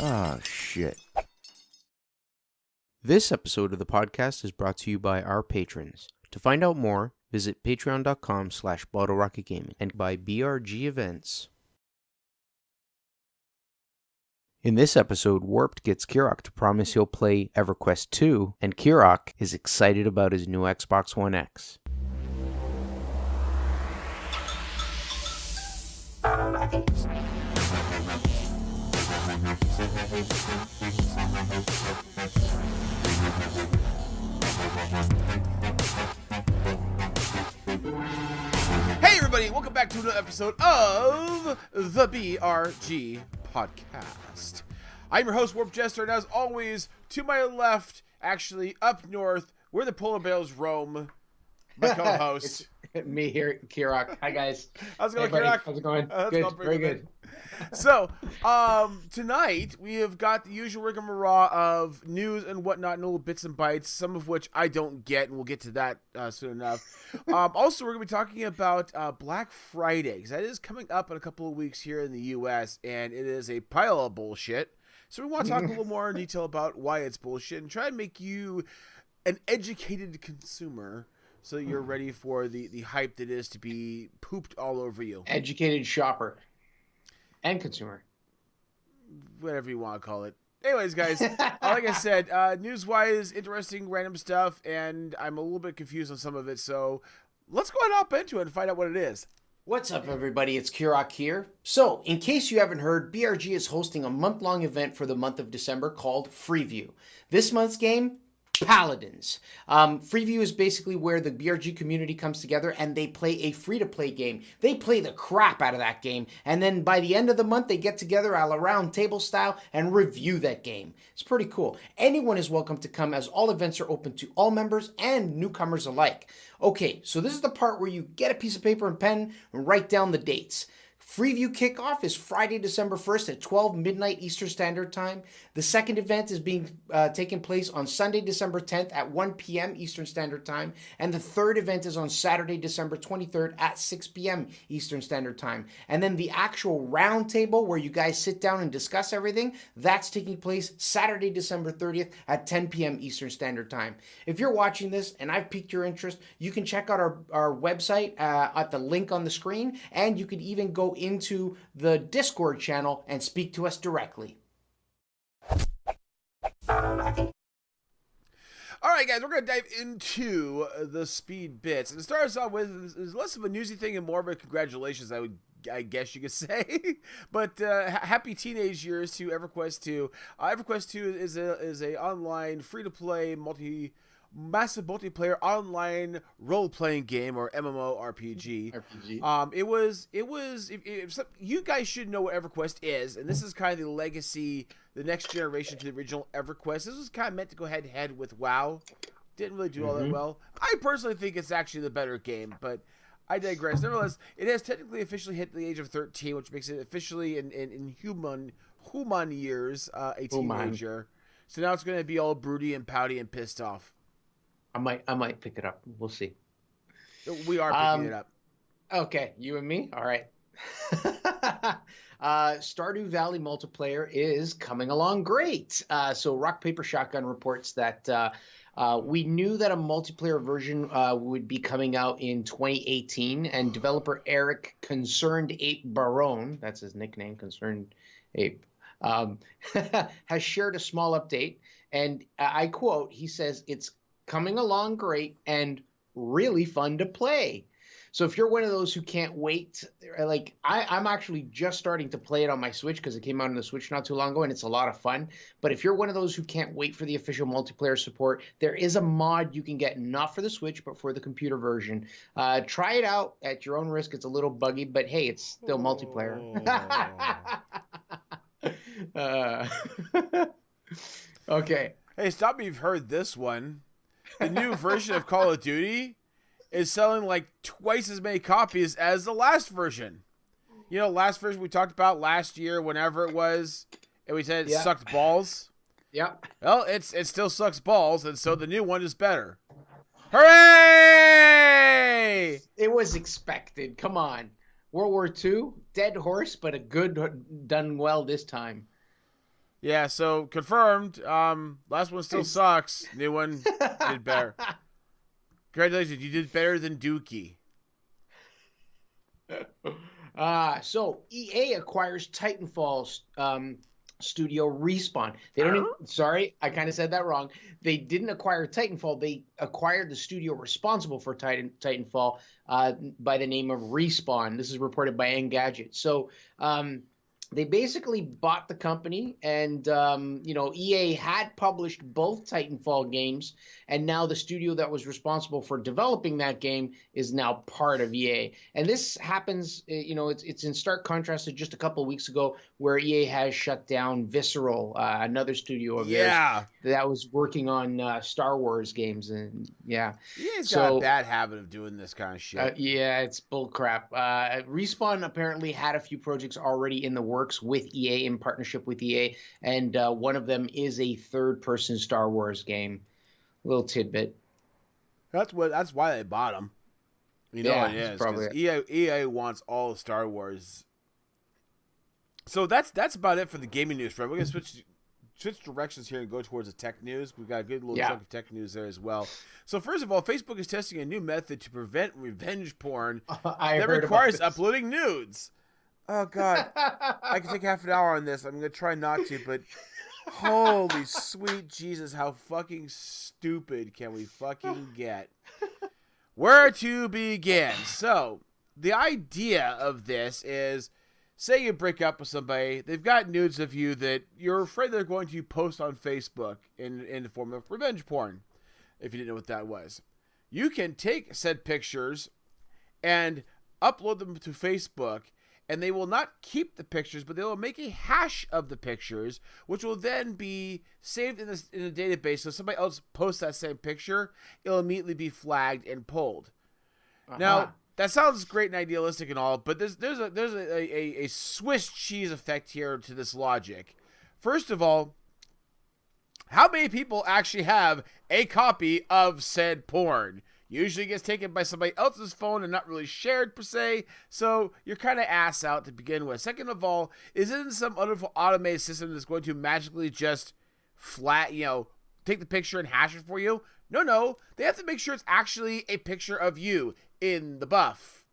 Ah, shit. This episode of the podcast is brought to you by our patrons. To find out more, visit patreon.com/BottleRocketGaming and by BRG Events. In this episode, Warped gets Kirrok to promise he'll play EverQuest 2, and Kirrok is excited about his new Xbox One X. Hey everybody, welcome back to another episode of the BRG podcast. I'm your host, WarpedJester, and as always, to my left, actually up north, where the polar bears roam, my co-host. It's me here, Kirrok. Hi guys. How's it going, Hey, Kirrok? How's it going? Good, Good, very good. So, tonight we have got the usual rigmarole of news and whatnot, and little bits and bites, some of which I don't get, and we'll get to that soon enough. Also, we're going to be talking about Black Friday, because that is coming up in a couple of weeks here in the U.S., and it is a pile of bullshit. So we want to talk a little more in detail about why it's bullshit, and try and make you an educated consumer, so that you're ready for the hype that is to be pooped all over you. Educated shopper and consumer. Whatever you want to call it. Anyways, guys, like I said, news-wise, interesting, random stuff, and I'm a little bit confused on some of it, so let's go ahead and hop into it and find out what it is. What's up, everybody? It's Kirrok here. So, in case you haven't heard, BRG is hosting a month-long event for the month of December called Freeview. This month's game, Paladins. Freeview is basically where the BRG community comes together and they play a free-to-play game. They play the crap out of that game, and then by the end of the month, they get together a la round table style and review that game. It's pretty cool. Anyone is welcome to come, as all events are open to all members and newcomers alike. Okay, so this is the part where you get a piece of paper and pen and write down the dates. Freeview kickoff is Friday, December 1st at 12 midnight Eastern Standard Time. The second event is being taking place on Sunday, December 10th at 1 p.m. Eastern Standard Time. And the third event is on Saturday, December 23rd at 6 p.m. Eastern Standard Time. And then the actual round table where you guys sit down and discuss everything, that's taking place Saturday, December 30th at 10 p.m. Eastern Standard Time. If you're watching this and I've piqued your interest, you can check out our website at the link on the screen, and you can even go into the Discord channel and speak to us directly. All right, guys, we're going to dive into the speed bits. And to start us off with is less of a newsy thing and more of a congratulations, I guess you could say. But happy teenage years to EverQuest 2. EverQuest 2 is a online, free-to-play, massive multiplayer online role-playing game, or MMORPG. If you guys should know what EverQuest is, and this is kind of the legacy, the next generation to the original EverQuest. This was kind of meant to go head-to-head with WoW. Didn't really do all that well. I personally think it's actually the better game, but I digress. Nevertheless, it has technically officially hit the age of 13, which makes it officially in human years a teenager. So now it's going to be all broody and pouty and pissed off. I might pick it up. We'll see. We are picking it up. Okay, you and me? All right. Stardew Valley multiplayer is coming along great. So Rock Paper Shotgun reports that we knew that a multiplayer version would be coming out in 2018, and developer Eric Concerned Ape Barone, that's his nickname, Concerned Ape, has shared a small update, and I quote, he says, "It's coming along great and really fun to play." So if you're one of those who can't wait, like I'm actually just starting to play it on my Switch because it came out on the Switch not too long ago, and it's a lot of fun. But if you're one of those who can't wait for the official multiplayer support, there is a mod you can get, not for the Switch, but for the computer version. Try it out at your own risk. It's a little buggy, but hey, it's still multiplayer. Okay. Hey, stop me if you've heard this one. The new version of Call of Duty is selling like twice as many copies as the last version. You know, last version we talked about last year, whenever it was, and we said it sucked balls. Yep. Well, it still sucks balls, and so the new one is better. Hooray! It was expected. Come on. World War II, dead horse, but a good done well this time. Yeah, so confirmed. Last one still sucks. New one did better. Congratulations, you did better than Dookie. So EA acquires Titanfall studio Respawn. They don't even, sorry, I kind of said that wrong. They didn't acquire Titanfall. They acquired the studio responsible for Titanfall by the name of Respawn. This is reported by Engadget. So they basically bought the company, and EA had published both Titanfall games, and now the studio that was responsible for developing that game is now part of EA. And this happens, it's in stark contrast to just a couple of weeks ago, where EA has shut down Visceral, another studio of theirs that was working on Star Wars games, and EA's got a bad habit of doing this kind of shit. It's bullcrap. Respawn apparently had a few projects already in the works with EA, in partnership with EA, and one of them is a third-person Star Wars game. Little tidbit. That's why they bought them. It is. Probably EA wants all of Star Wars. So that's about it for the gaming news front. We're gonna switch directions here and go towards the tech news. We've got a good little chunk of tech news there as well. So first of all, Facebook is testing a new method to prevent revenge porn that requires uploading nudes. Oh, God. I can take half an hour on this. I'm going to try not to, but holy sweet Jesus, how fucking stupid can we fucking get? Where to begin? So, the idea of this is, say you break up with somebody, they've got nudes of you that you're afraid they're going to post on Facebook in the form of revenge porn, if you didn't know what that was. You can take said pictures and upload them to Facebook, and they will not keep the pictures, but they will make a hash of the pictures, which will then be saved in a database. So if somebody else posts that same picture, it'll immediately be flagged and pulled. Now, that sounds great and idealistic and all, but there's a Swiss cheese effect here to this logic. First of all, how many people actually have a copy of said porn? Usually gets taken by somebody else's phone and not really shared per se, so you're kind of ass out to begin with. Second of all, is it in some wonderful automated system that's going to magically just take the picture and hash it for you? No, they have to make sure it's actually a picture of you in the buff,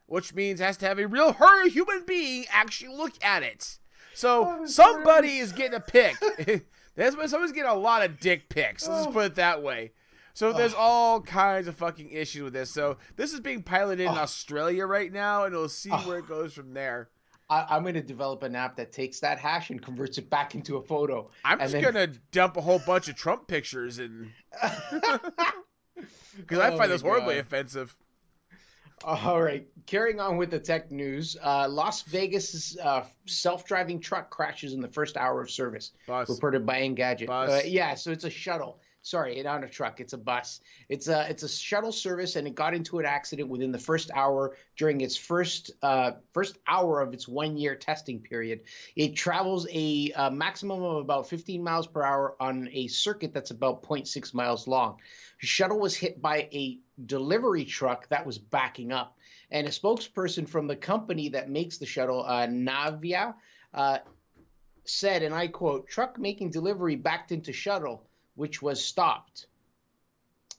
which means it has to have a real human being actually look at it. So somebody is getting a pic. Someone's getting a lot of dick pics. Let's just put it that way. So there's all kinds of fucking issues with this. So this is being piloted in Australia right now, and we'll see where it goes from there. I'm going to develop an app that takes that hash and converts it back into a photo. I'm just going to dump a whole bunch of Trump pictures in. Because I find those horribly offensive. All right. Carrying on with the tech news, Las Vegas' self-driving truck crashes in the first hour of service. Bus. Reported by Engadget. Bus. So it's a shuttle. Sorry, not a truck. It's a bus. It's a shuttle service, and it got into an accident within the first hour during its first hour of its 1-year testing period. It travels a maximum of about 15 miles per hour on a circuit that's about 0.6 miles long. The shuttle was hit by a delivery truck that was backing up, and a spokesperson from the company that makes the shuttle, Navia, said, and I quote, "Truck making delivery backed into shuttle, which was stopped.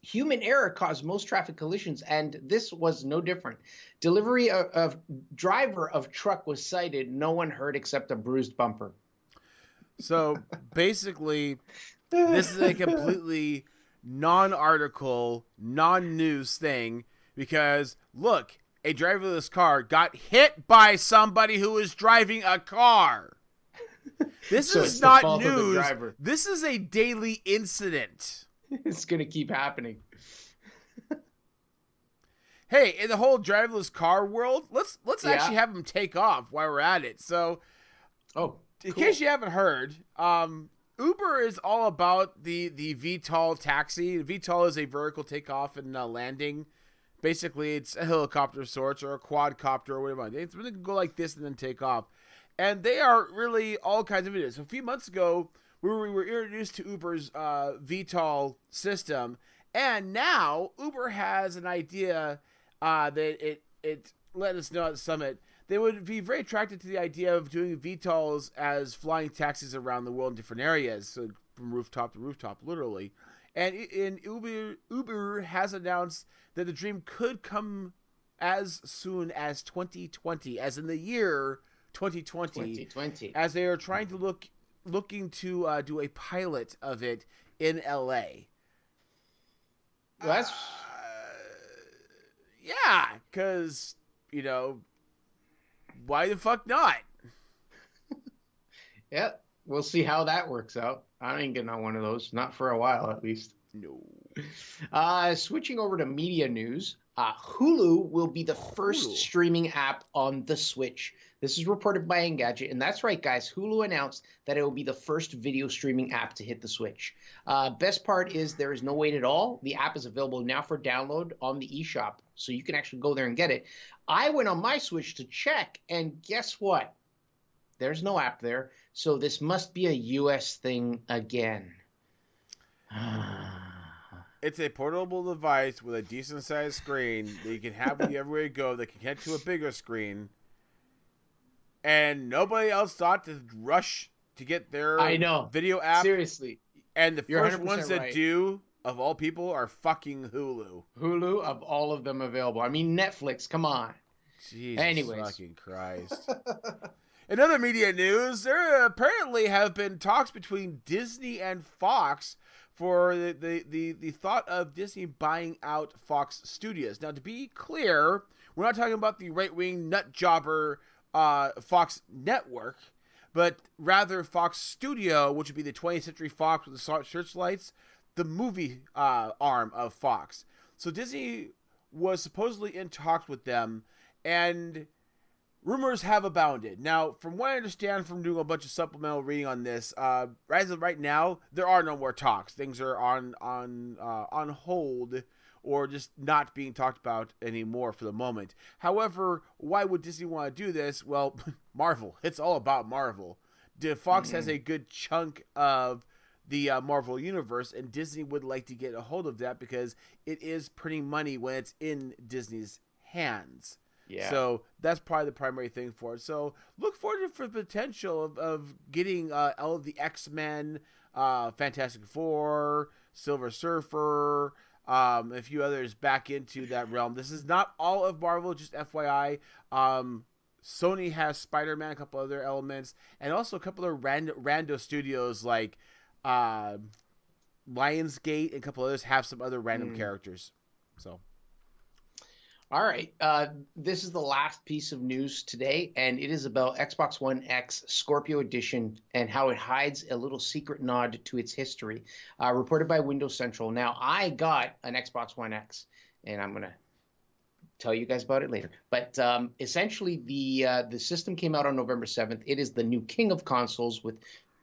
Human error caused most traffic collisions, and this was no different. Delivery of driver of truck was cited. No one hurt except a bruised bumper." So basically, this is a completely non-article, non-news thing, because look, a driverless car got hit by somebody who was driving a car. This is not news. This is a daily incident. It's going to keep happening. Hey, in the whole driverless car world, let's actually have them take off while we're at it. So, in case you haven't heard, Uber is all about the VTOL taxi. VTOL is a vertical takeoff and landing. Basically, it's a helicopter of sorts or a quadcopter or whatever. It's going to go like this and then take off. And they are really all kinds of videos. So a few months ago, we were introduced to Uber's VTOL system, and now Uber has an idea that it let us know at the summit they would be very attracted to the idea of doing VTOLs as flying taxis around the world in different areas, so from rooftop to rooftop, literally. And Uber has announced that the dream could come as soon as 2020, as in the year 2020, as they are trying to looking to do a pilot of it in LA. That's yeah, because why the fuck not? Yeah, we'll see how that works out. I ain't getting on one of those, not for a while at least. No. Switching over to media news, Hulu will be the first streaming app on the Switch. This is reported by Engadget, and that's right, guys. Hulu announced that it will be the first video streaming app to hit the Switch. Best part is there is no wait at all. The app is available now for download on the eShop, so you can actually go there and get it. I went on my Switch to check, and guess what? There's no app there, so this must be a US thing again. It's a portable device with a decent-sized screen that you can have with you everywhere you go that can connect to a bigger screen. And nobody else thought to rush to get their video app. Seriously. And the first ones that do, of all people, are fucking Hulu. Hulu, of all of them available. I mean, Netflix, come on. Jesus fucking Christ. In other media news, there apparently have been talks between Disney and Fox for the thought of Disney buying out Fox Studios. Now, to be clear, we're not talking about the right-wing nut jobber Fox Network, but rather Fox Studio, which would be the 20th Century Fox with the searchlights, the movie arm of Fox. So Disney was supposedly in talks with them, and rumors have abounded. Now, from what I understand from doing a bunch of supplemental reading on this, as of right now, there are no more talks. Things are on hold, or just not being talked about anymore for the moment. However, why would Disney want to do this? Well, Marvel. It's all about Marvel. Fox has a good chunk of the Marvel universe, and Disney would like to get a hold of that because it is printing money when it's in Disney's hands. Yeah. So that's probably the primary thing for it. So look forward for the potential of getting all of the X-Men, Fantastic Four, Silver Surfer, a few others back into that realm. This is not all of Marvel, just FYI. Sony has Spider-Man, a couple other elements, and also a couple of rando studios like Lionsgate and a couple others have some other random characters. So. All right. This is the last piece of news today, and it is about Xbox One X Scorpio Edition and how it hides a little secret nod to its history. Reported by Windows Central. Now, I got an Xbox One X, and I'm going to tell you guys about it later. But essentially, the system came out on November 7th. It is the new king of consoles with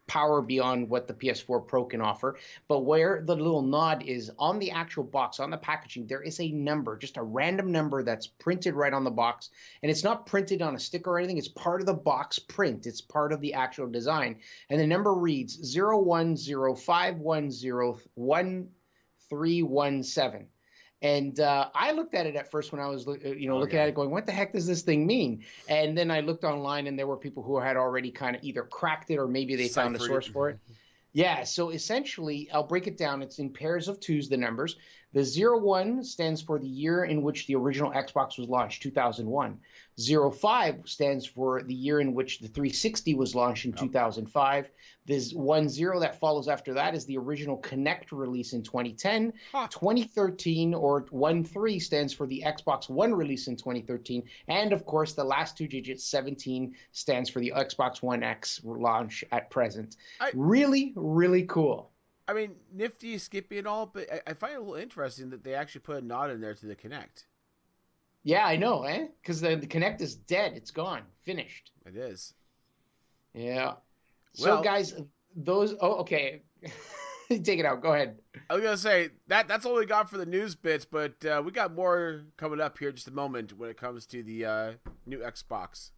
power beyond what the PS4 Pro can offer. But where the little nod is on the actual box, on the packaging, there is a number, just a random number that's printed right on the box. And it's not printed on a sticker or anything. It's part of the box print. It's part of the actual design. And the number reads 01051011317. And I looked at it at first when I was, looking at it going, what the heck does this thing mean? And then I looked online, and there were people who had already kind of either cracked it or maybe they found a source for it. Yeah, so essentially, I'll break it down. It's in pairs of twos, the numbers. The 01 stands for the year in which the original Xbox was launched, 2001. 05 stands for the year in which the 360 was launched in 2005. This 10 that follows after that is the original Kinect release in 2010. 2013, or 13, stands for the Xbox One release in 2013. And, of course, the last two digits, 17, stands for the Xbox One X launch at present. Really, really cool. I mean, nifty, skippy and all, but I find it a little interesting that they actually put a nod in there to the Kinect. Yeah, I know, because the Kinect is dead. It's gone. Finished. It is. Yeah. So, guys, those... Oh, okay. Take it out. Go ahead. I was going to say, that's all we got for the news bits, but we got more coming up here in just a moment when it comes to the new Xbox.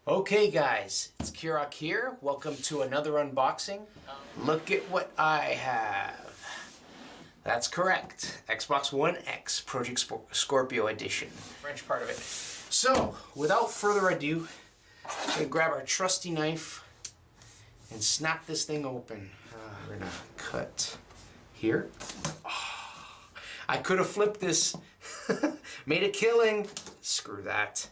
Okay, guys, it's Kirok here. Welcome to another unboxing. Look at what I have. That's correct. Xbox One X Project Scorpio Edition. French part of it. So, without further ado, we're going to grab our trusty knife and snap this thing open. We're going to cut here. Oh, I could have flipped this. Made a killing. Screw that.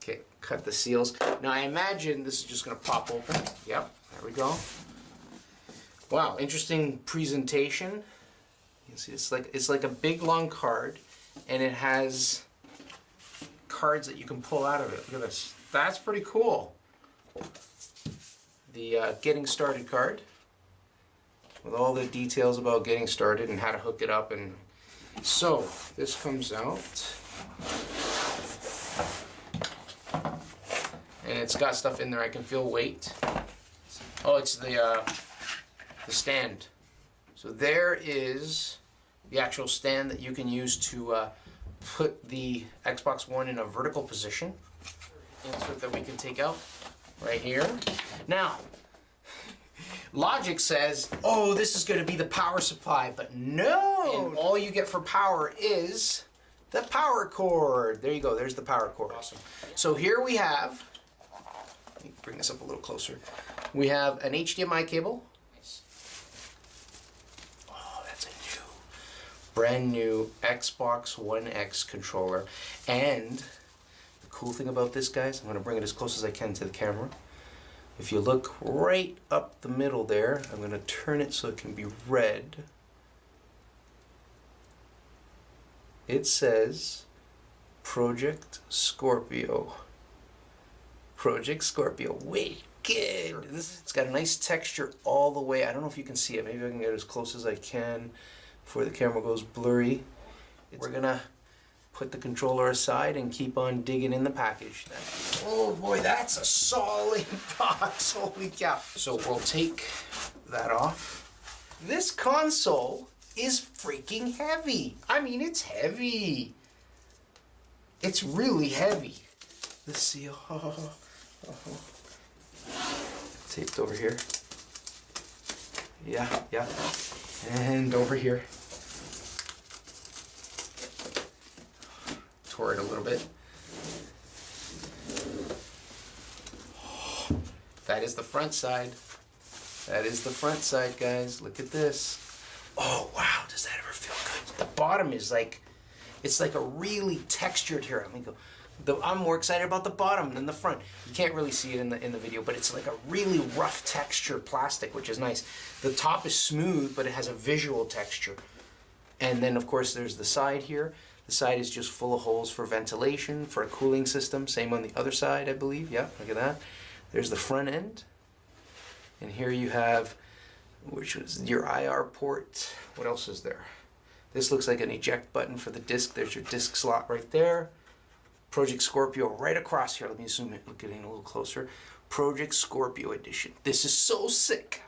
Okay, cut the seals. Now I imagine this is just going to pop open. Yep, there we go. Wow, interesting presentation. You can see it's like a big long card, and it has cards that you can pull out of it. Look at this. That's pretty cool. The getting started card with all the details about getting started and how to hook it up. And so this comes out, and it's got stuff in there. I can feel weight. Oh, it's the stand. So there is the actual stand that you can use to put the Xbox One in a vertical position. Insert that we can take out right here. Now, logic says, oh, this is going to be the power supply, but no! And all you get for power is the power cord. There you go, there's the power cord. Awesome. So here we have, let me bring this up a little closer. We have an HDMI cable. Oh, that's a brand new Xbox One X controller. And the cool thing about this, guys, I'm going to bring it as close as I can to the camera. If you look right up the middle there, I'm going to turn it so it can be read. It says Project Scorpio. Project Scorpio. Wicked! It's got a nice texture all the way. I don't know if you can see it. Maybe I can get as close as I can before the camera goes blurry. We're going to put the controller aside and keep on digging in the package. Oh boy, that's a solid box. Holy cow. So we'll take that off. This console is freaking heavy. I mean, it's heavy. It's really heavy. Let's see. Taped over here. Yeah. And over here. Tore it a little bit. That is the front side. That is the front side, guys. Look at this. Oh, wow. Does that ever feel good? The bottom is like, it's like a really textured here. Let me go. I'm more excited about the bottom than the front. You can't really see it in the video, but it's like a really rough texture plastic, which is nice. The top is smooth, but it has a visual texture. And then, of course, there's the side here. The side is just full of holes for ventilation, for a cooling system. Same on the other side, I believe. Yeah, look at that. There's the front end. And here you have, which is your IR port. What else is there? This looks like an eject button for the disc. There's your disc slot right there. Project Scorpio right across here. Let me zoom in, look at it a little closer. Project Scorpio Edition. This is so sick.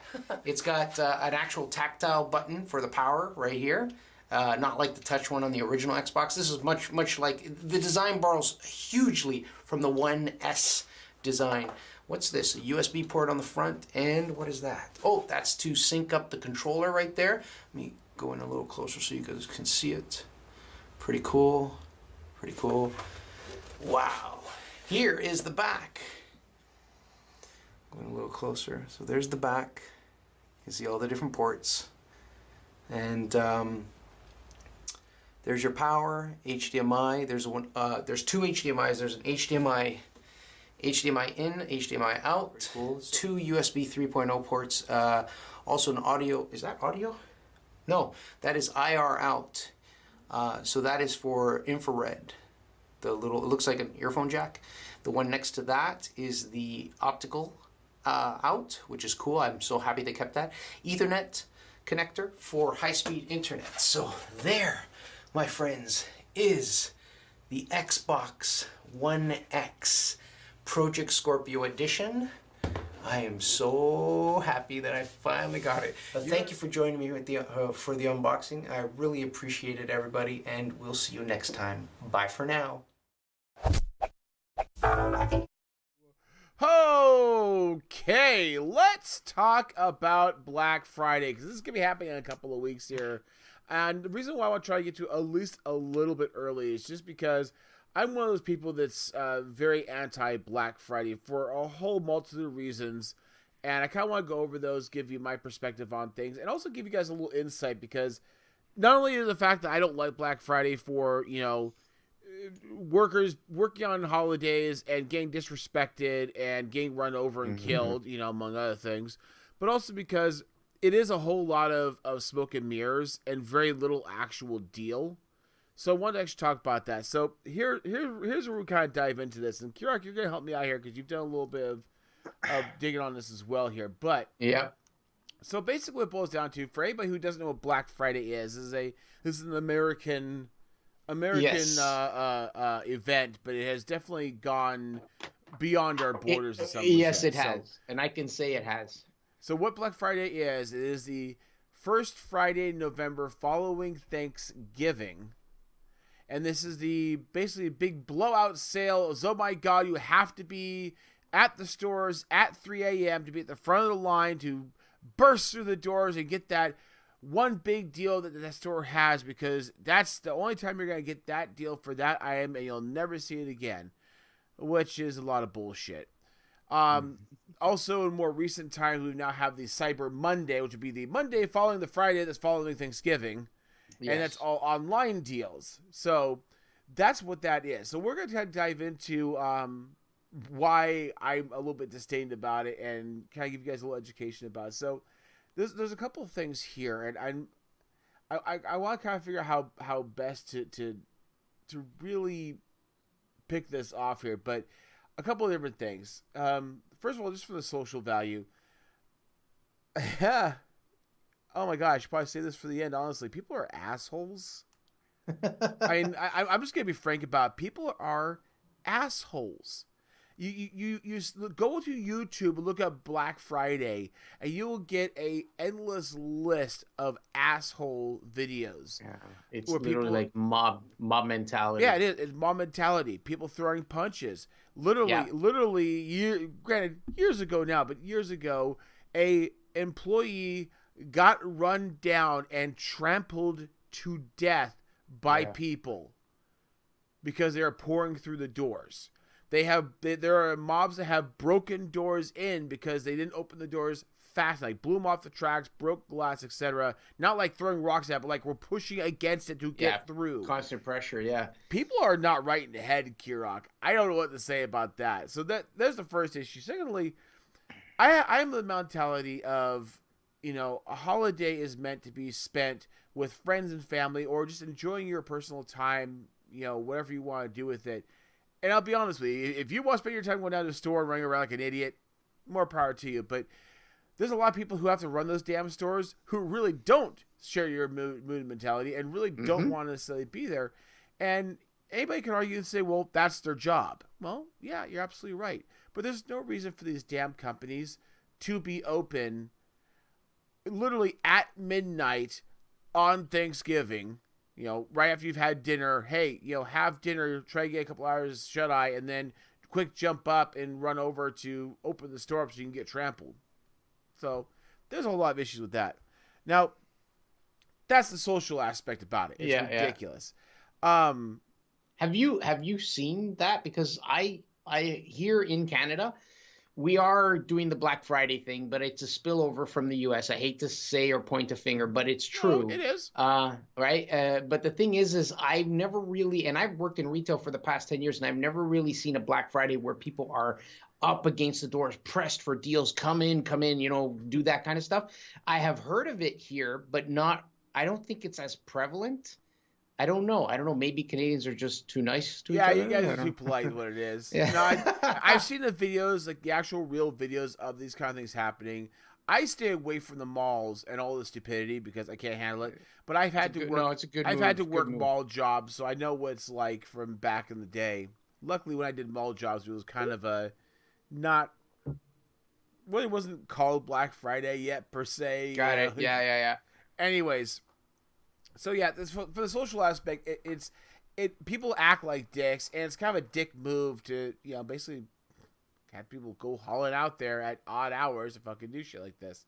It's got an actual tactile button for the power right here. Not like the touch one on the original Xbox. This is much like, the design borrows hugely from the One S design. What's this? A USB port on the front, and what is that? Oh, that's to sync up the controller right there. Let me go in a little closer so you guys can see it. Pretty cool. Pretty cool. Wow. Here is the back. Going a little closer. So there's the back. You can see all the different ports. And there's your power, HDMI. There's two HDMIs. There's an HDMI in, HDMI out. Cool. Two USB 3.0 ports. Also an audio. Is that audio? No, that is IR out. So that is for infrared. The little, it looks like an earphone jack. The one next to that is the optical out, which is cool. I'm so happy they kept that. Ethernet connector for high-speed internet. So there, my friends, is the Xbox One X Project Scorpio Edition. I am so happy that I finally got it. But thank you for joining me with for the unboxing. I really appreciate it, everybody, and we'll see you next time. Bye for now. Okay, let's talk about Black Friday, because this is going to be happening in a couple of weeks here. And the reason why I want to try to get to at least a little bit early is just because I'm one of those people that's very anti-Black Friday for a whole multitude of reasons. And I kind of want to go over those, give you my perspective on things, and also give you guys a little insight because not only is the fact that I don't like Black Friday for, workers working on holidays and getting disrespected and getting run over and killed, among other things, but also because it is a whole lot of smoke and mirrors and very little actual deal. So I wanted to actually talk about that. So here's where we kind of dive into this. And Kirok, you're going to help me out here because you've done a little bit of digging on this as well here. But yeah. So basically what it boils down to, for anybody who doesn't know what Black Friday is, this is an American Yes. event, but it has definitely gone beyond our borders to some extent. Yes, it has. And I can say it has. So what Black Friday is, it is the first Friday in November following Thanksgiving. And this is basically big blowout sale. Oh my God, you have to be at the stores at 3 a.m. to be at the front of the line to burst through the doors and get that one big deal that the store has, because that's the only time you're going to get that deal for that item and you'll never see it again, which is a lot of bullshit. Also, in more recent times, we now have the Cyber Monday, which would be the Monday following the Friday that's following Thanksgiving. Yes. And that's all online deals. So that's what that is. So we're going to dive into why I'm a little bit disdained about it and kind of give you guys a little education about it. So there's a couple of things here, and I want to kind of figure out how best to really pick this off here. But a couple of different things. First of all, just for the social value. Yeah. Oh my God, I should probably say this for the end. Honestly, people are assholes. I mean, I'm just gonna be frank about it. People are assholes. You go to YouTube and look up Black Friday, and you will get a endless list of asshole videos. Yeah, it's literally like mob mentality. Yeah, it is. It's mob mentality. People throwing punches. Literally. Granted, years ago now, but years ago, a employee got run down and trampled to death by people because they are pouring through the doors. There are mobs that have broken doors in because they didn't open the doors fast, like blew them off the tracks, broke glass, etc. Not like throwing rocks at it, but like we're pushing against it to get through. Constant pressure, yeah. People are not right in the head, Kirok. I don't know what to say about that. So there's the first issue. Secondly, I'm the mentality of, a holiday is meant to be spent with friends and family or just enjoying your personal time, whatever you want to do with it. And I'll be honest with you, if you want to spend your time going down to the store and running around like an idiot, more power to you. But there's a lot of people who have to run those damn stores who really don't share your mood mentality and really don't want to necessarily be there. And anybody can argue and say, well, that's their job. Well, yeah, you're absolutely right. But there's no reason for these damn companies to be open literally at midnight on Thanksgiving, right after you've had dinner. Hey, have dinner, try to get a couple hours shut-eye, and then quick jump up and run over to open the store up so you can get trampled. So there's a whole lot of issues with that. Now, that's the social aspect about it. It's ridiculous. Have you seen that? Because I here in Canada, we are doing the Black Friday thing, but it's a spillover from the U.S. I hate to say or point a finger, but it's true. No, it is. Right? But the thing is I've never really, and I've worked in retail for the past 10 years, and I've never really seen a Black Friday where people are up against the doors, pressed for deals, come in, do that kind of stuff. I have heard of it here, but I don't think it's as prevalent. I don't know. Maybe Canadians are just too nice to each other. Yeah, you guys are too polite, is what it is. I've seen the videos, like the actual real videos of these kind of things happening. I stay away from the malls and all the stupidity because I can't handle it. But I've had to work mall jobs, so I know what it's like from back in the day. Luckily, when I did mall jobs, it was kind of it wasn't called Black Friday yet per se. Got it. Yeah. Anyways. So yeah, for the social aspect, people act like dicks, and it's kind of a dick move to basically have people go hauling out there at odd hours to fucking do shit like this.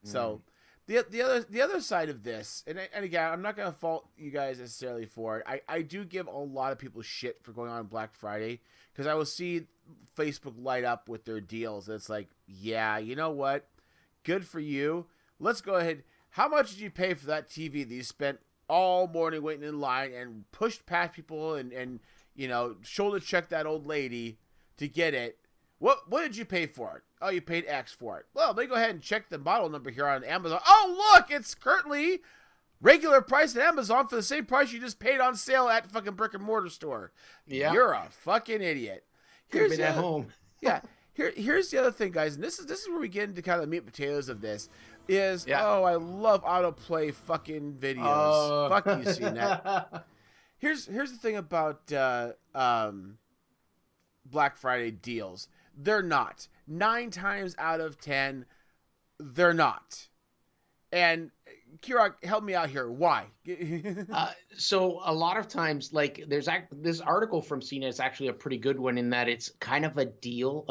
So the other side of this, and again, I'm not gonna fault you guys necessarily for it. I do give a lot of people shit for going on Black Friday, because I will see Facebook light up with their deals. And it's like, yeah, you know what? Good for you. Let's go ahead. How much did you pay for that TV that you spent all morning waiting in line and pushed past people and shoulder checked that old lady to get it? What did you pay for it? Oh, you paid X for it. Well, let me go ahead and check the model number here on Amazon. Oh, look, it's currently regular price at Amazon for the same price you just paid on sale at fucking brick and mortar store. Yeah, you're a fucking idiot. Here's been at home. Yeah. Here's the other thing, guys, and this is where we get into kind of the meat and potatoes of this. Oh, I love autoplay fucking videos. Fuck you, CNET. Here's the thing about Black Friday deals. They're not. 9 times out of 10, they're not. And Kirok, help me out here. Why? So a lot of times, like there's this article from CNET is actually a pretty good one in that it's kind of a deal,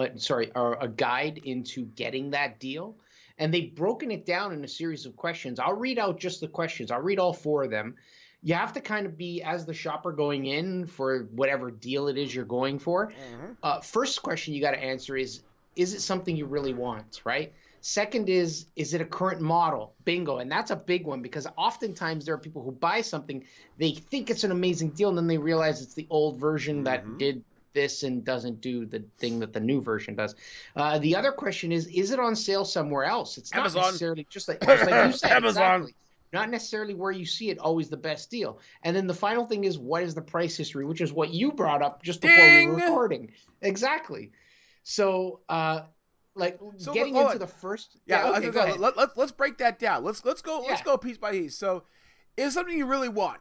or a guide into getting that deal. And they've broken it down in a series of questions. I'll read out just the questions. I'll read all 4 of them. You have to kind of be, as the shopper going in for whatever deal it is you're going for. Mm-hmm. First question you got to answer is it something you really want, right? Second is it a current model? Bingo. And that's a big one, because oftentimes there are people who buy something, they think it's an amazing deal, and then they realize it's the old version that did this and doesn't do the thing that the new version does. The other question is it on sale somewhere else? It's not Amazon. Necessarily just like you said. Amazon. Exactly. Not necessarily where you see it always the best deal. And then the final thing is, what is the price history, which is what you brought up just before we were recording. Exactly. So, getting into the first. Okay, go ahead. Let's break that down. Let's go piece by piece. So, is something you really want?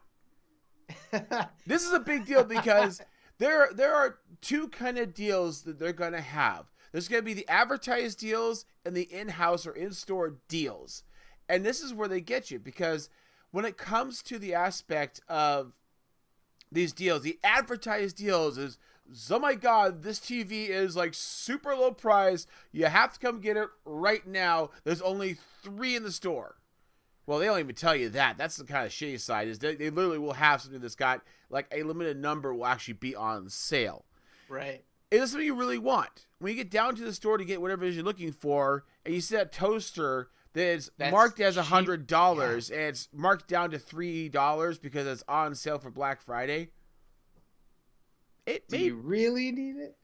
This is a big deal, because there are 2 kind of deals that they're gonna have. There's gonna be the advertised deals and the in-house or in-store deals. And this is where they get you, because when it comes to the aspect of these deals, the advertised deals is, oh my God, this TV is like super low price. You have to come get it right now. There's only 3 in the store. Well, they don't even tell you that. That's the kind of shitty side, is they literally will have something that's got like a limited number will actually be on sale. Right. Is this something you really want? When you get down to the store to get whatever it is you're looking for, and you see that toaster that's marked as $100, and it's marked down to $3 because it's on sale for Black Friday. Do you really need it?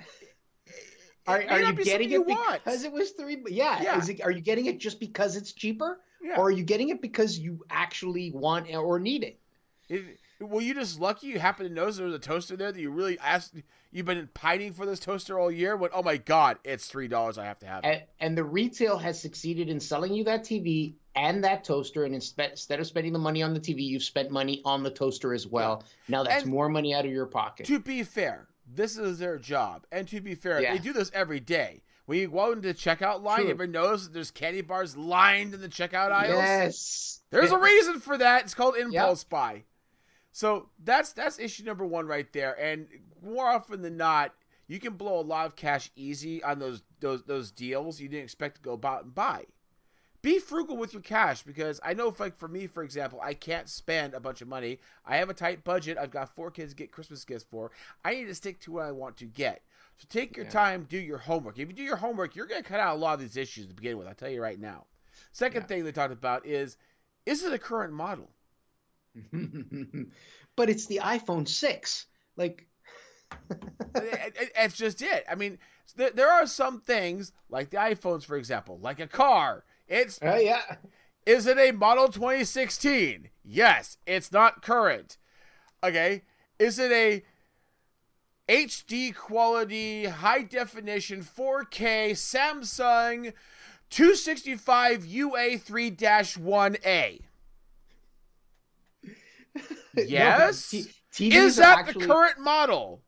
Are you getting it because it was $3? Yeah. Are you getting it just because it's cheaper? Yeah. Or are you getting it because you actually want or need it? Well, you just lucky you happen to notice there was a toaster there that you really asked. You've been pining for this toaster all year. When, oh my God, it's $3. I have to have it. And the retail has succeeded in selling you that TV and that toaster. And instead of spending the money on the TV, you've spent money on the toaster as well. Yeah. Now that's more money out of your pocket. To be fair, this is their job. And to be fair, they do this every day. When you go into the checkout line, you ever notice that there's candy bars lined in the checkout aisles? Yes. There's a reason for that. It's called impulse buy. So that's issue number 1 right there. And more often than not, you can blow a lot of cash easy on those deals you didn't expect to go out and buy. Be frugal with your cash, because I know, like for me, for example, I can't spend a bunch of money. I have a tight budget. I've got 4 kids to get Christmas gifts for. I need to stick to what I want to get. So take your time, do your homework. If you do your homework, you're going to cut out a lot of these issues to begin with. I'll tell you right now. Second thing they talked about is it a current model? But it's the iPhone 6. Like, it's just it. I mean, there are some things like the iPhones, for example, like a car. Is it a model 2016? Yes, it's not current. Okay, is it a HD quality, high definition 4K Samsung 265 UA3-1A? Yes. Is that the current model?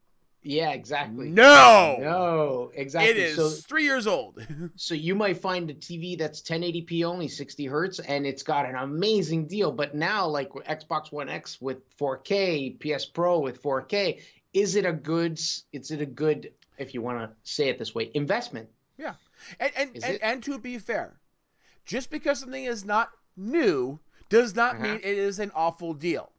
Yeah, exactly. No, exactly. It is 3 years old. So you might find a TV that's 1080p only, 60 hertz, and it's got an amazing deal. But now, like Xbox One X with 4K, PS Pro with 4K, is it a good, if you want to say it this way, investment? Yeah. And to be fair, just because something is not new does not mean it is an awful deal.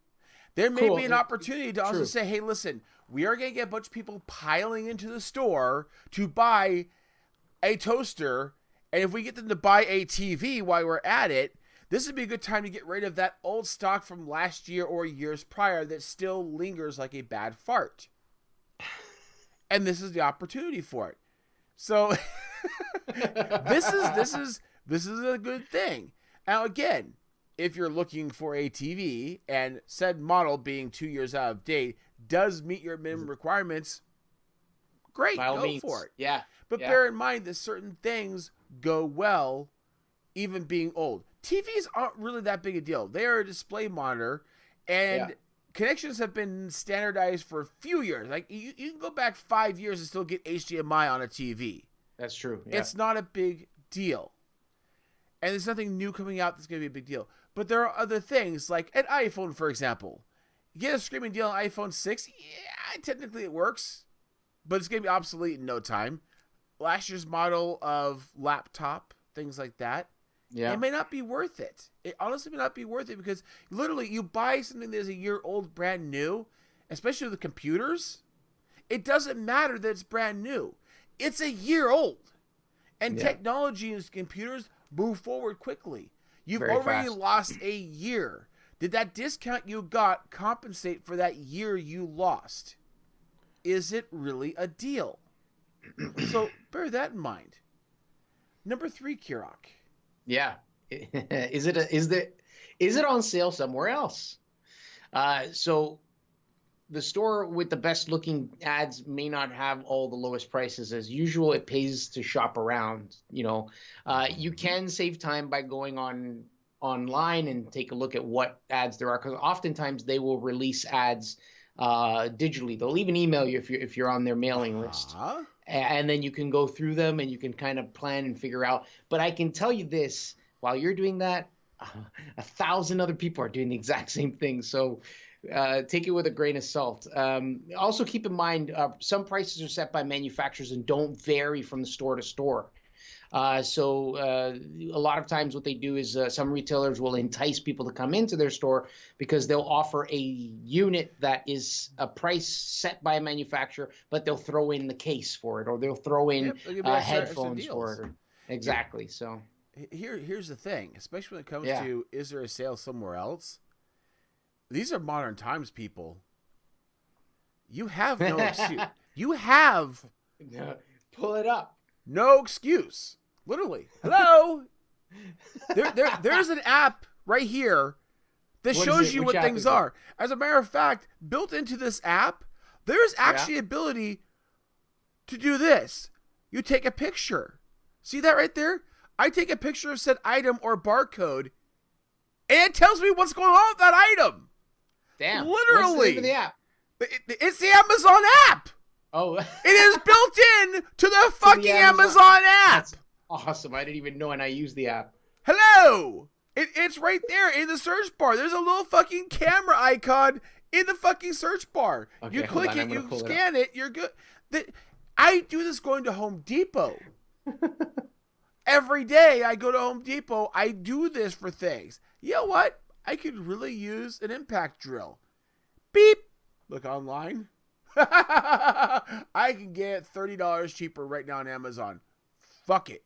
There may be an opportunity to also say, hey, listen, we are going to get a bunch of people piling into the store to buy a toaster. And if we get them to buy a TV while we're at it, this would be a good time to get rid of that old stock from last year or years prior that still lingers like a bad fart. And this is the opportunity for it. So this is a good thing. Now, again, if you're looking for a TV and said model being 2 years out of date does meet your minimum requirements, great, go for it. Yeah. But bear in mind that certain things go well even being old. TVs aren't really that big a deal. They are a display monitor, and connections have been standardized for a few years. Like, you can go back 5 years and still get HDMI on a TV. That's true. Yeah. It's not a big deal. And there's nothing new coming out that's going to be a big deal. But there are other things, like an iPhone, for example. You get a screaming deal on iPhone 6, yeah, technically it works, but it's going to be obsolete in no time. Last year's model of laptop, things like that. Yeah. It may not be worth it. It honestly may not be worth it because literally you buy something that's a year old brand new, especially with computers. It doesn't matter that it's brand new. It's a year old. And technology and computers move forward quickly. You've already lost a year. Did that discount you got compensate for that year you lost? Is it really a deal? So bear that in mind. Number 3, Kirok. Yeah. Is it on sale somewhere else? So the store with the best looking ads may not have all the lowest prices as usual. It pays to shop around. You can save time by going online and take a look at what ads there are, because oftentimes they will release ads digitally. They'll even email you if you're on their mailing list. And then you can go through them and you can kind of plan and figure out. But I can tell you this, while you're doing that, 1,000 other people are doing the exact same thing. So take it with a grain of salt. Also keep in mind, some prices are set by manufacturers and don't vary from the store to store. So a lot of times what they do is some retailers will entice people to come into their store because they'll offer a unit that is a price set by a manufacturer, but they'll throw in the case for it, or they'll throw in headphones for it. Exactly. So here's the thing, especially when it comes to is there a sale somewhere else? These are modern times, people. You have no excuse. You have pull it up. No excuse. Literally. Hello. There's an app right here that shows you what things are. As a matter of fact, built into this app, there's actually ability to do this. You take a picture. See that right there? I take a picture of said item or barcode, and it tells me what's going on with that item. Damn. Literally. What's the name of the app? It's the Amazon app. Oh. It is built in to the fucking Amazon app. That's awesome. I didn't even know, and I use the app. Hello. It's right there in the search bar. There's a little fucking camera icon in the fucking search bar. Okay, you click it, you scan it, you're good. I do this going to Home Depot. Every day I go to Home Depot, I do this for things. You know what? I could really use an impact drill. Beep. Look online. I can get $30 cheaper right now on Amazon. Fuck it.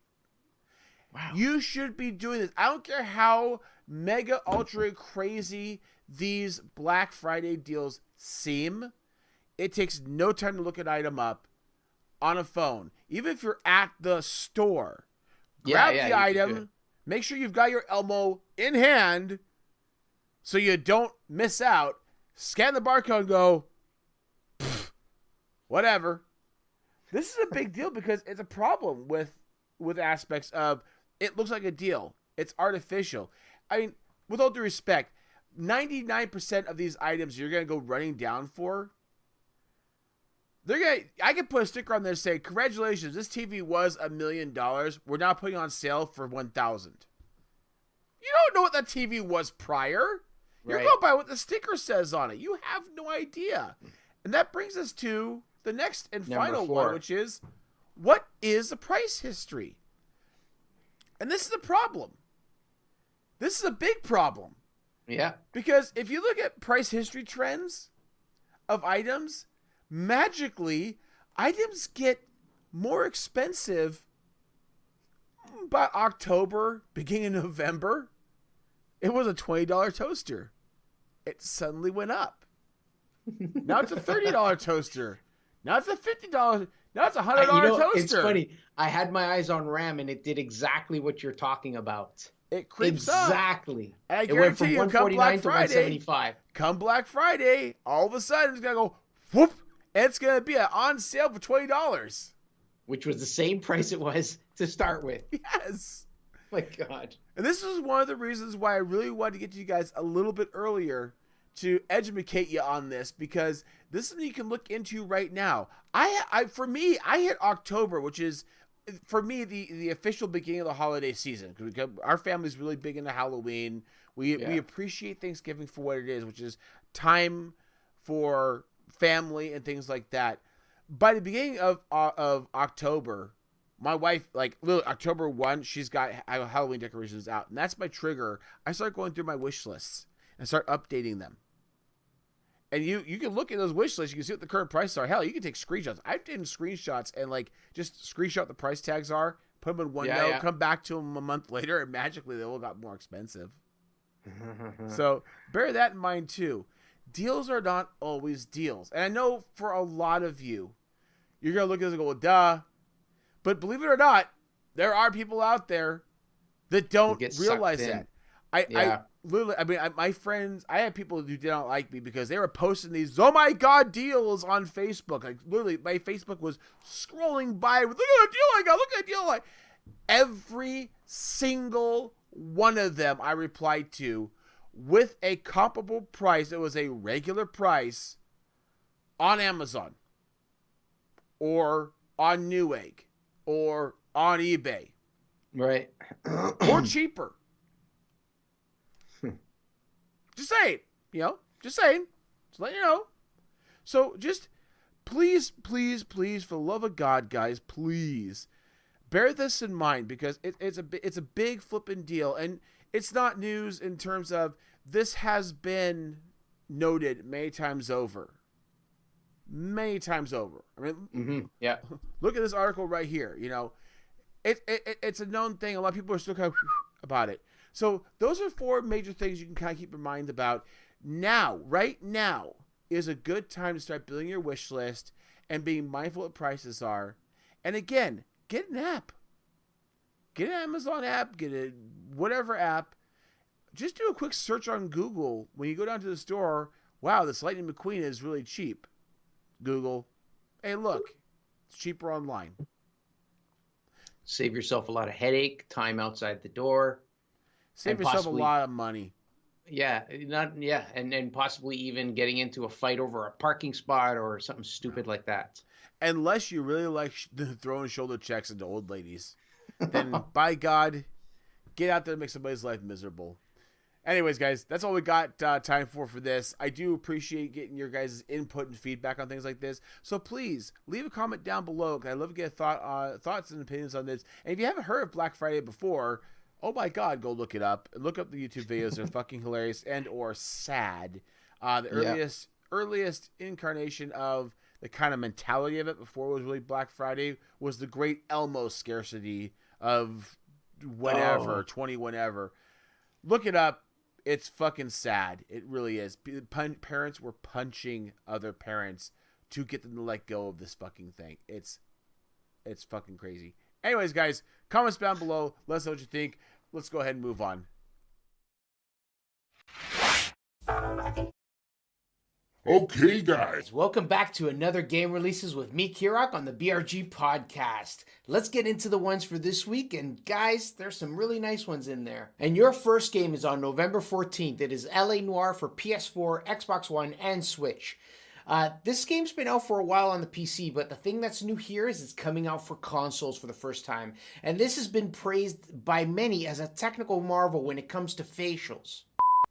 Wow. You should be doing this. I don't care how mega ultra crazy these Black Friday deals seem. It takes no time to look an item up on a phone. Even if you're at the store. Grab the item. Make sure you've got your Elmo in hand so you don't miss out. Scan the barcode and go, whatever. This is a big deal because it's a problem with aspects of it looks like a deal. It's artificial. I mean, with all due respect, 99% of these items you're going to go running down for, I can put a sticker on there and say, congratulations, this TV was $1 million. We're now putting on sale for $1,000. You don't know what that TV was prior. You're going by what the sticker says on it. You have no idea. And that brings us to the next and final one, which is, what is the price history? And this is the problem. This is a big problem. Yeah. Because if you look at price history trends of items, magically, items get more expensive by October, beginning of November. It was a $20 toaster. It suddenly went up. Now it's a $30 toaster. Now it's a $50. Now it's a $100 toaster. It's funny. I had my eyes on RAM, and it did exactly what you're talking about. It creeps up. Exactly. And I It went guarantee from you, come 149 Black to Friday, 175. come Black Friday, all of a sudden it's gonna go whoop, and it's gonna be on sale for $20. Which was the same price it was to start with. Yes. My God. And this is one of the reasons why I really wanted to get to you guys a little bit earlier to educate you on this, because this is something you can look into right now. For me, I hit October, which is for me the official beginning of the holiday season. Because our family's really big into Halloween. We appreciate Thanksgiving for what it is, which is time for family and things like that. By the beginning of October, my wife, like literally October 1, she's got Halloween decorations out, and that's my trigger. I start going through my wish lists and start updating them. And you can look at those wish lists, you can see what the current prices are. Hell, you can take screenshots. I've taken screenshots and like just screenshot what the price tags are, put them in OneNote, come back to them a month later, and magically they all got more expensive. So bear that in mind too. Deals are not always deals. And I know for a lot of you, you're going to look at this and go, well, duh. But believe it or not, there are people out there that don't realize that. I literally, my friends, I had people who did not like me because they were posting these, oh my God, deals on Facebook. Like literally, my Facebook was scrolling by with, look at the deal I got, look at the deal I got. Every single one of them I replied to with a comparable price. It was a regular price on Amazon or on Newegg or on eBay. Right. Or cheaper. Just saying, just saying. Just let you know. So just please, please, please, for the love of God, guys, please bear this in mind, because it's a big flipping deal, and it's not news in terms of this has been noted many times over. Many times over. I mean, look at this article right here. It's a known thing. A lot of people are still kind of about it. So those are 4 major things you can kind of keep in mind about. Now, right now, is a good time to start building your wish list and being mindful what prices are. And again, get an app. Get an Amazon app, get a whatever app. Just do a quick search on Google. When you go down to the store, wow, this Lightning McQueen is really cheap. Google, hey, look, it's cheaper online. Save yourself a lot of headache, time outside the door. Save yourself a lot of money. Yeah, and possibly even getting into a fight over a parking spot or something stupid like that. Unless you really like throwing shoulder checks into old ladies, then by God, get out there and make somebody's life miserable. Anyways, guys, that's all we got time for this. I do appreciate getting your guys' input and feedback on things like this. So please leave a comment down below, because I love to get thoughts and opinions on this. And if you haven't heard of Black Friday before, oh my God, go look it up. Look up the YouTube videos. They're fucking hilarious and or sad. The earliest incarnation of the kind of mentality of it before it was really Black Friday was the great Elmo scarcity of whenever, 20 whenever. Look it up. It's fucking sad. It really is. Parents were punching other parents to get them to let go of this fucking thing. It's fucking crazy. Anyways, guys, comments down below. Let us know what you think. Let's go ahead and move on. Okay, guys. Welcome back to another Game Releases with me, Kirok, on the BRG podcast. Let's get into the ones for this week, and guys, there's some really nice ones in there. And your first game is on November 14th. It is L.A. Noire for PS4, Xbox One, and Switch. This game's been out for a while on the PC, but the thing that's new here is it's coming out for consoles for the first time. And this has been praised by many as a technical marvel when it comes to facials.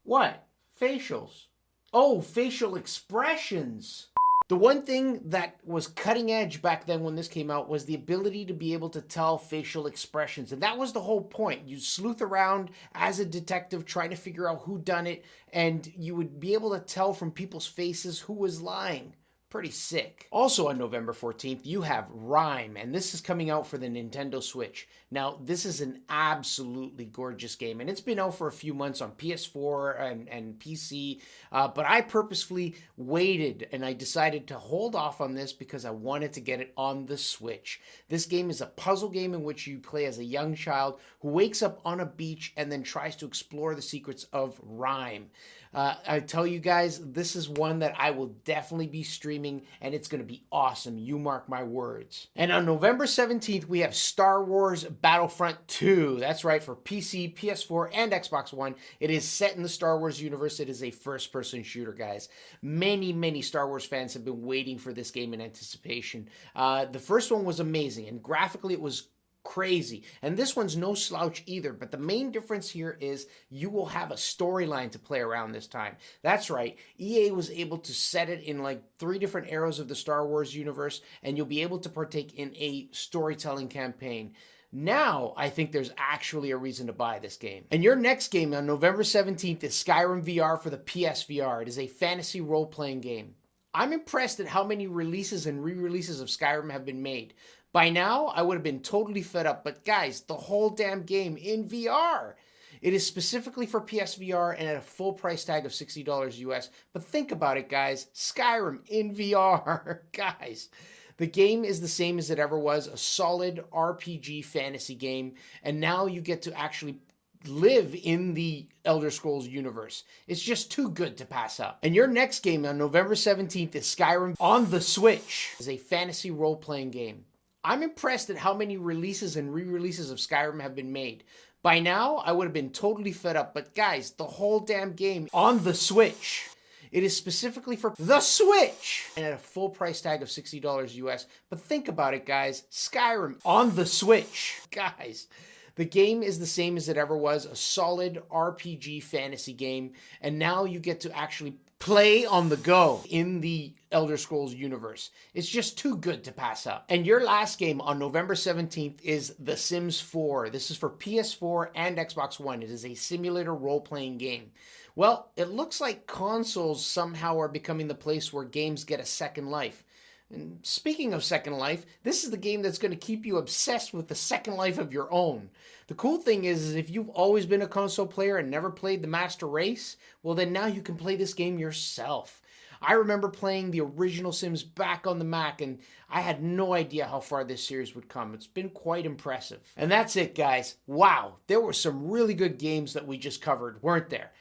What? Facials? Oh, facial expressions. The one thing that was cutting edge back then when this came out was the ability to be able to tell facial expressions. And that was the whole point. You sleuth around as a detective trying to figure out who done it, and you would be able to tell from people's faces who was lying. Pretty sick. Also on November 14th, you have Rime, and this is coming out for the Nintendo Switch. Now, this is an absolutely gorgeous game, and it's been out for a few months on PS4 and PC, but I purposefully waited, and I decided to hold off on this because I wanted to get it on the Switch. This game is a puzzle game in which you play as a young child who wakes up on a beach and then tries to explore the secrets of Rime. I tell you guys, this is one that I will definitely be streaming, and it's going to be awesome. You mark my words. And on November 17th, we have Star Wars Battlefront 2. That's right, for PC, PS4, and Xbox One. It is set in the Star Wars universe. It is a first-person shooter, guys. Many Star Wars fans have been waiting for this game in anticipation. The first one was amazing, and graphically it was crazy. And this one's no slouch either, but the main difference here is you will have a storyline to play around this time. That's right, EA was able to set it in like 3 different eras of the Star Wars universe, and you'll be able to partake in a storytelling campaign. Now, I think there's actually a reason to buy this game. And your next game on November 17th is Skyrim VR for the PSVR. It is a fantasy role-playing game. I'm impressed at how many releases and re-releases of Skyrim have been made. By now, I would have been totally fed up, but guys, the whole damn game in VR. It is specifically for PSVR and at a full price tag of $60 US. But think about it, guys. Skyrim in VR. Guys, the game is the same as it ever was, a solid RPG fantasy game. And now you get to actually live in the Elder Scrolls universe. It's just too good to pass up. And your next game on November 17th is Skyrim on the Switch. It's a fantasy role-playing game. I'm impressed at how many releases and re-releases of Skyrim have been made. By now, I would have been totally fed up, but guys, the whole damn game on the Switch. It is specifically for the Switch and at a full price tag of $60 US. But think about it, guys. Skyrim on the Switch. Guys, the game is the same as it ever was, a solid RPG fantasy game. And now you get to actually play on the go in the Elder Scrolls universe. It's just too good to pass up. And your last game on November 17th is The Sims 4. This is for PS4 and Xbox One. It is a simulator role-playing game. Well, it looks like consoles somehow are becoming the place where games get a second life. And speaking of Second Life, this is the game that's going to keep you obsessed with the Second Life of your own. The cool thing is if you've always been a console player and never played the Master Race, well then now you can play this game yourself. I remember playing the original Sims back on the Mac, and I had no idea how far this series would come. It's been quite impressive. And that's it, guys. Wow, there were some really good games that we just covered, weren't there?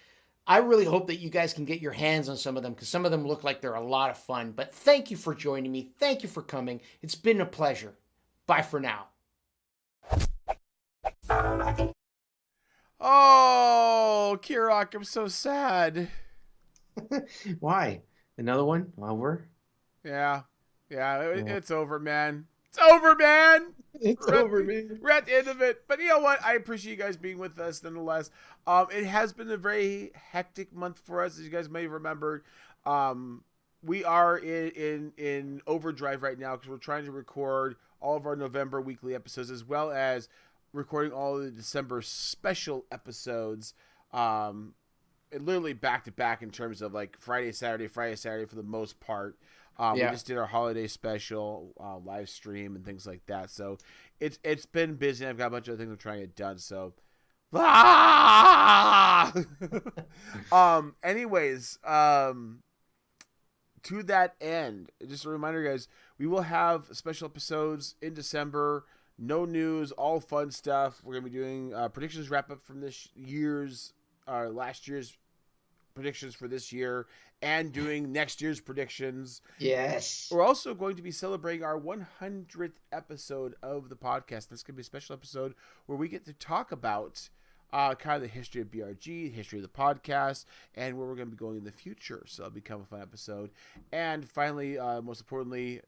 I really hope that you guys can get your hands on some of them, because some of them look like they're a lot of fun. But thank you for joining me. Thank you for coming. It's been a pleasure. Bye for now. Oh, Kirok, I'm so sad. Why? Another one? Over? Yeah, it's over, man. It's over, man. It's over, man. We're at the end of it. But you know what? I appreciate you guys being with us nonetheless. It has been a very hectic month for us, as you guys may have remembered. We are in overdrive right now because we're trying to record all of our November weekly episodes, as well as recording all of the December special episodes. Literally back to back in terms of like Friday, Saturday for the most part. We just did our holiday special live stream and things like that. So it's been busy. I've got a bunch of other things I'm trying to get done. So, anyways, to that end, just a reminder, guys, we will have special episodes in December. No news, all fun stuff. We're gonna be doing predictions wrap up from last year's predictions for this year, and doing next year's predictions. Yes. We're also going to be celebrating our 100th episode of the podcast. This is going to be a special episode where we get to talk about kind of the history of BRG, history of the podcast, and where we're going to be going in the future. So it'll become a fun episode. And finally, most importantly,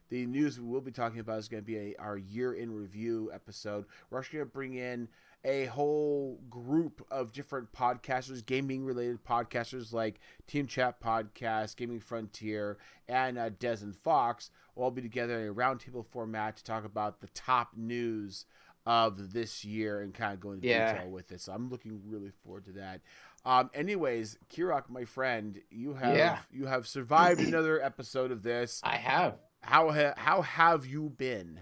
the news we will be talking about is going to be our year in review episode. We're actually going to bring in a whole group of different podcasters, gaming related podcasters like Team Chat Podcast, Gaming Frontier, and Des and Fox will all be together in a roundtable format to talk about the top news of this year and kind of go into detail with it. So I'm looking really forward to that. Anyways, Kirok, my friend, you have survived another episode of this. I have. How have you been?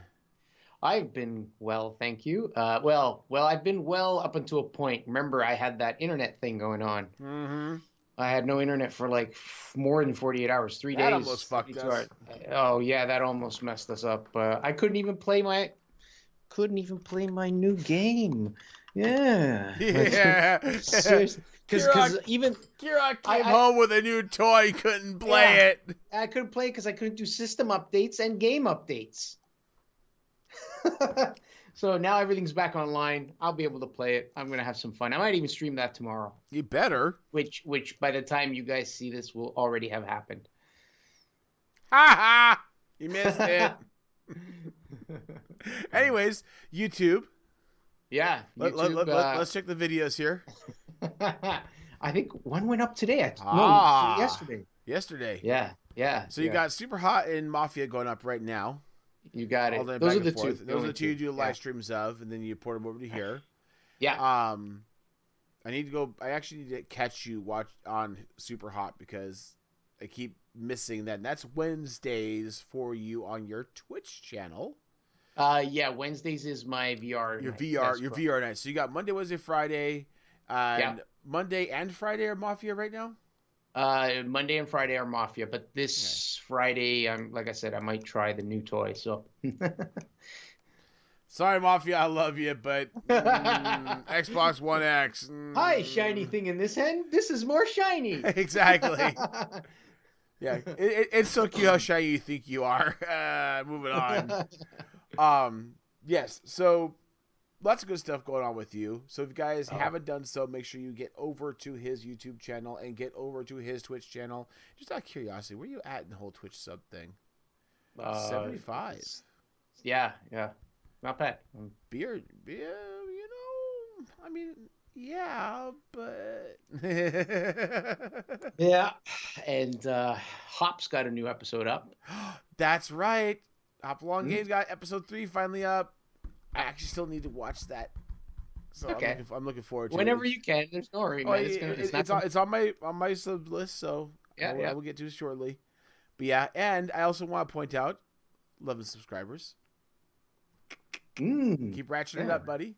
I've been well, thank you. Well, I've been well up until a point. Remember, I had that internet thing going on. Mm-hmm. I had no internet for like more than 48 hours, 3 days. That almost fucked us. Oh yeah, that almost messed us up. I couldn't even play my new game. Yeah. Yeah. Seriously, because even Kirok came home with a new toy, couldn't play it. I couldn't play it because I couldn't do system updates and game updates. So now everything's back online. I'll be able to play it. I'm gonna have some fun. I might even stream that tomorrow. You better. Which by the time you guys see this will already have happened. Ha ha! You missed it. Anyways, YouTube. Yeah. YouTube, Let's check the videos here. I think one went up today. Yesterday. Yesterday. Yeah. So you got Super Hot and Mafia going up right now. You got it. Those are the two. Those are the two you do live streams of, and then you port them over to here. Yeah. I need to go. I actually need to catch you watch on Super Hot because I keep missing that. And that's Wednesdays for you on your Twitch channel. Yeah. Wednesdays is my VR. Your VR night. So you got Monday, Wednesday, Friday, and Monday and Friday are Mafia right now. Monday and Friday are Mafia, but this Friday, like I said, I might try the new toy. So, sorry, Mafia, I love you, but Xbox One X. Hi, shiny thing in this hand. This is more shiny. Exactly. Yeah, it's so cute how shiny you think you are. Moving on. Yes. So. Lots of good stuff going on with you. So if you guys haven't done so, make sure you get over to his YouTube channel and get over to his Twitch channel. Just out of curiosity, where are you at in the whole Twitch sub thing? 75. Yeah. Not bad. Beer, I mean, yeah, but... Yeah, and Hop's got a new episode up. That's right. Hop Along Games got episode 3 finally up. I actually still need to watch that, so okay. I'm looking forward to whenever it. you can. There's no hurry, man. It's on my sub list, so I will get to it shortly. But yeah, and I also want to point out, 11 subscribers. Keep ratcheting it up, buddy.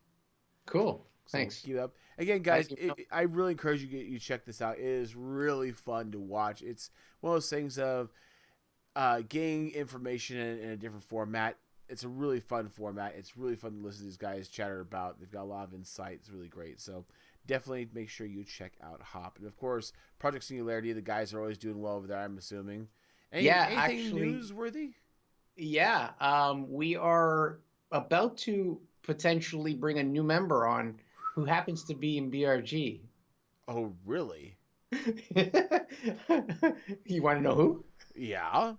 Cool. So Thanks. Keep it up again, guys. I really encourage you check this out. It is really fun to watch. It's one of those things of getting information in a different format. It's a really fun format. It's really fun to listen to these guys chatter about. They've got a lot of insight. It's really great. So definitely make sure you check out Hop. And of course, Project Singularity, the guys are always doing well over there, I'm assuming. Anything actually, newsworthy? Yeah. We are about to potentially bring a new member on who happens to be in BRG. Oh, really? You want to know who? Yeah.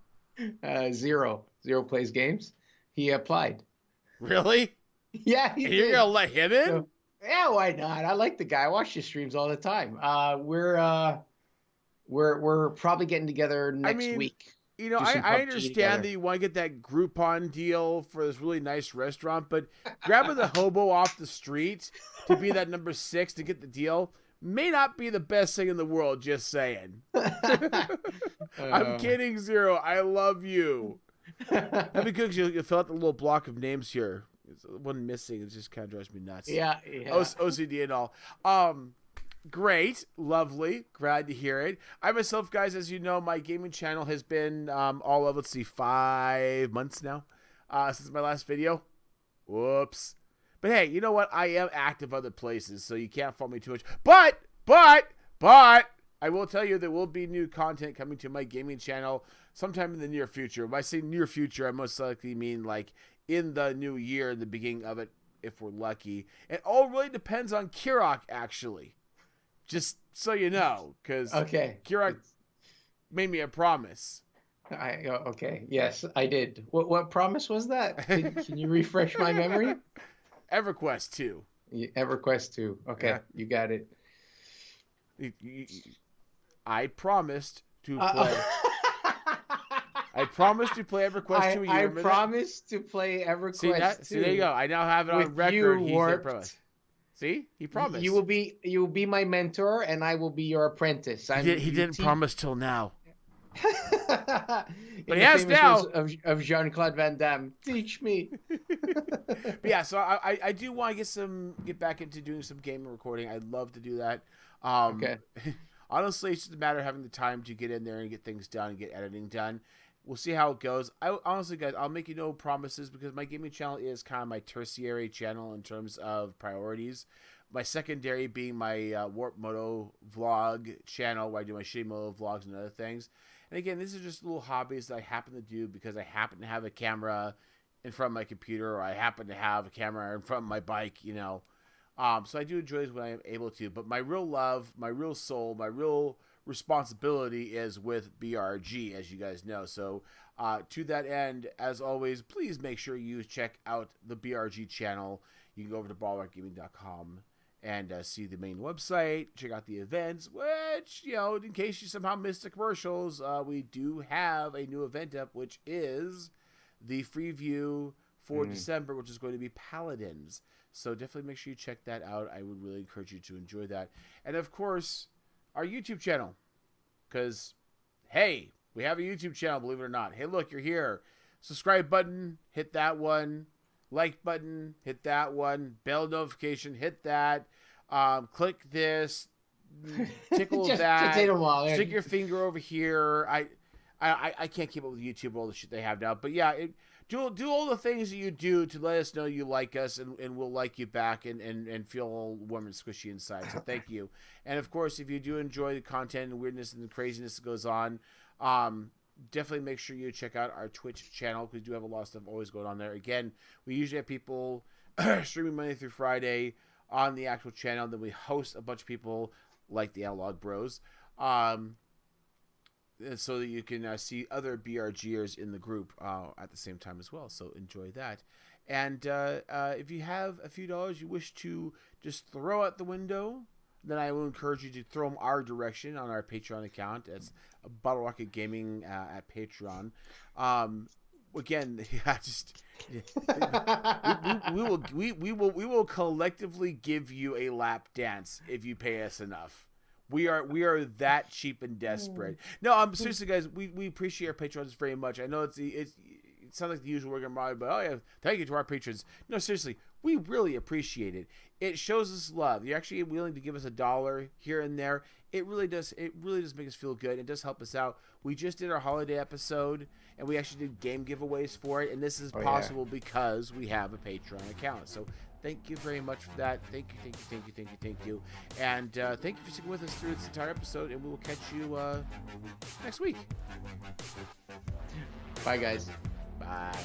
Zero plays games. He applied. Really? Yeah, you're gonna let him in? So, yeah, why not? I like the guy. I watch his streams all the time. We're probably getting together next week. You know, I understand that you want to get that Groupon deal for this really nice restaurant, but grabbing the hobo off the street to be that number 6 to get the deal may not be the best thing in the world. Just saying. I'm kidding, Zero. I love you. That'd be good because you'll fill out the little block of names here. It's one missing. It just kind of drives me nuts. Yeah. OCD and all. Great. Lovely. Glad to hear it. I myself, guys, as you know, my gaming channel has been all of, 5 months now since my last video. Whoops. But hey, you know what? I am active other places, so you can't follow me too much. But I will tell you there will be new content coming to my gaming channel sometime in the near future. When I say near future, I most likely mean like in the new year, the beginning of it, if we're lucky. It all really depends on Kirok, actually. Just so you know, because Kirok made me a promise. Okay. Yes, I did. What promise was that? Can you refresh my memory? EverQuest 2. EverQuest 2. Okay, Yeah. you got it. I promised to play. I promised to play EverQuest 2. I promised to play EverQuest 2. See, there you go. I now have it on With record. you, He Warped. said promise. See, he promised. You will be my mentor, and I will be your apprentice. He didn't promise till now. But he has now. Of Jean-Claude Van Damme. Teach me. But yeah, so I do want to get back into doing some game recording. I'd love to do that. Okay. Honestly, it's just a matter of having the time to get in there and get things done and get editing done. We'll see how it goes. Honestly, guys, I'll make you no promises because my gaming channel is kind of my tertiary channel in terms of priorities. My secondary being my Warp Moto vlog channel where I do my shitty Moto vlogs and other things. And again, these are just little hobbies that I happen to do because I happen to have a camera in front of my computer, or I happen to have a camera in front of my bike, you know. So I do enjoy this when I'm able to. But my real love, my real soul, my real responsibility is with BRG, as you guys know. So to that end, as always, please make sure you check out the BRG channel. You can go over to ballrockgaming.com and see the main website, check out the events, which, you know, in case you somehow missed the commercials, we do have a new event up, which is the free view for December, which is going to be Paladins. So definitely make sure you check that out. I would really encourage you to enjoy that. And of course, our YouTube channel, because, hey, we have a YouTube channel, believe it or not. Hey, look, you're here. Subscribe button, hit that one. Like button, hit that one. Bell notification, hit that. Click this. Tickle that. Stick your finger over here. I can't keep up with YouTube, all the shit they have now. But yeah, do all the things that you do to let us know you like us, and we'll like you back and feel all warm and squishy inside. So thank you. And of course, if you do enjoy the content and weirdness and the craziness that goes on, definitely make sure you check out our Twitch channel, because we do have a lot of stuff always going on there. Again, we usually have people streaming Monday through Friday on the actual channel. Then we host a bunch of people like the Analog Bros, so that you can see other BRGers in the group at the same time as well. So enjoy that. And if you have a few dollars you wish to just throw out the window, then I will encourage you to throw them our direction on our Patreon account. It's Bottle Rocket Gaming at Patreon. Again, we will collectively give you a lap dance if you pay us enough. We are that cheap and desperate. No, seriously, guys, we appreciate our patrons very much. I know it sounds like the usual we're gonna but oh yeah, thank you to our patrons. No, seriously, we really appreciate it. It shows us love. You're actually willing to give us $1 here and there. It really does make us feel good. It does help us out. We just did our holiday episode, and we actually did game giveaways for it, and this is possible because we have a Patreon account. So thank you very much for that. Thank you. And thank you for sticking with us through this entire episode, and we will catch you next week. Bye, guys. Bye.